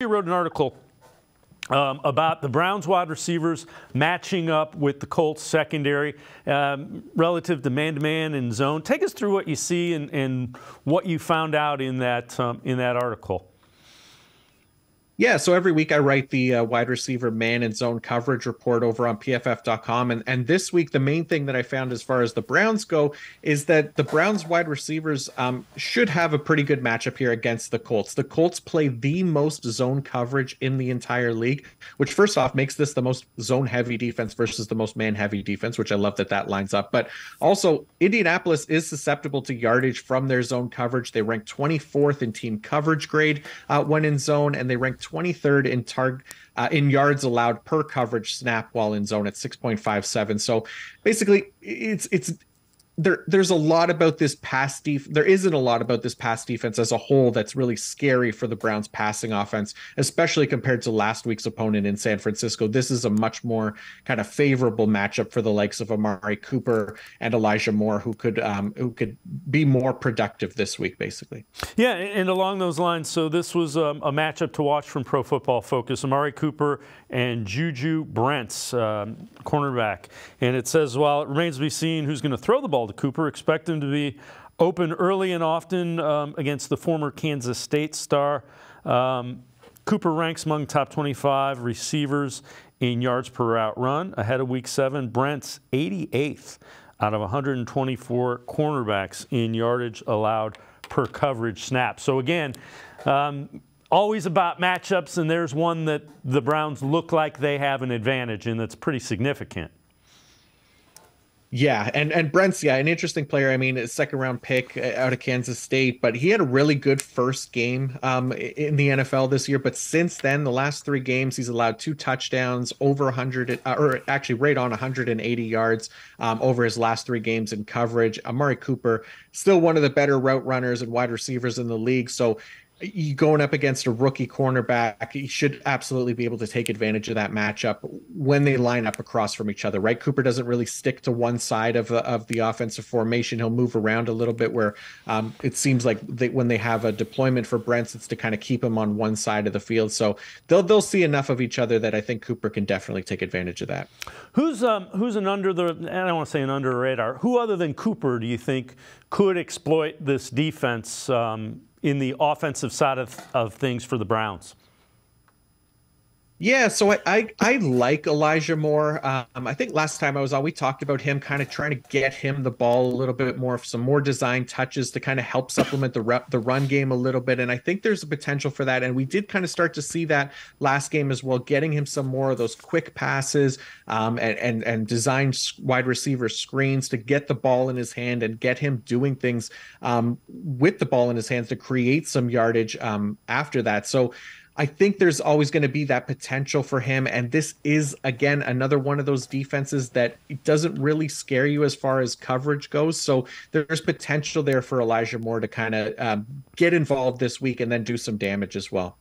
You wrote an article about the Browns wide receivers matching up with the Colts secondary relative to man-to-man and zone. Take us through what you see and what you found out in that article. Yeah, so every week I write the wide receiver man and zone coverage report over on PFF.com. And this week, the main thing that I found as far as the Browns go is that the Browns wide receivers should have a pretty good matchup here against the Colts. The Colts play the most zone coverage in the entire league, which first off makes this the most zone-heavy defense versus the most man-heavy defense, which I love that lines up. But also, Indianapolis is susceptible to yardage from their zone coverage. They rank 24th in team coverage grade when in zone, and they rank 23rd in yards allowed per coverage snap while in zone at 6.57. So basically, there's a lot about this pass defense. There isn't a lot about this pass defense as a whole that's really scary for the Browns passing offense, especially compared to last week's opponent in San Francisco. This is a much more kind of favorable matchup for the likes of Amari Cooper and Elijah Moore, who could be more productive this week, basically. Yeah, and along those lines, so this was a matchup to watch from Pro Football Focus. Amari Cooper and Juju Brents, cornerback. And it says, while it remains to be seen who's going to throw the ball to Cooper, expect him to be open early and often against the former Kansas State star. Cooper ranks among top 25 receivers in yards per route run, ahead of Week 7. Brent's 88th out of 124 cornerbacks in yardage allowed per coverage snap. So again, always about matchups, and there's one that the Browns look like they have an advantage, and that's pretty significant. Yeah, and Brent's, an interesting player. I mean, a second-round pick out of Kansas State, but he had a really good first game in the NFL this year. But since then, the last 3 games, he's allowed 2 touchdowns, over 100, or actually right on 180 yards over his last 3 games in coverage. Amari Cooper, still one of the better route runners and wide receivers in the league. So you going up against a rookie cornerback, you should absolutely be able to take advantage of that matchup when they line up across from each other, right? Cooper doesn't really stick to one side of the offensive formation. He'll move around a little bit, where it seems like when they have a deployment for Brents, it's to kind of keep him on one side of the field. So they'll see enough of each other that I think Cooper can definitely take advantage of that. Who's an under the, and I don't want to say an under the radar, who other than Cooper do you think could exploit this defense in the offensive side of things for the Browns? Yeah, so I like Elijah Moore. I think last time I was on, we talked about him kind of trying to get him the ball a little bit more, some more design touches to kind of help supplement the run game a little bit. And I think there's a potential for that. And we did kind of start to see that last game as well, getting him some more of those quick passes and design wide receiver screens to get the ball in his hand and get him doing things with the ball in his hands to create some yardage after that. So I think there's always going to be that potential for him. And this is, again, another one of those defenses that it doesn't really scare you as far as coverage goes. So there's potential there for Elijah Moore to kind of get involved this week and then do some damage as well.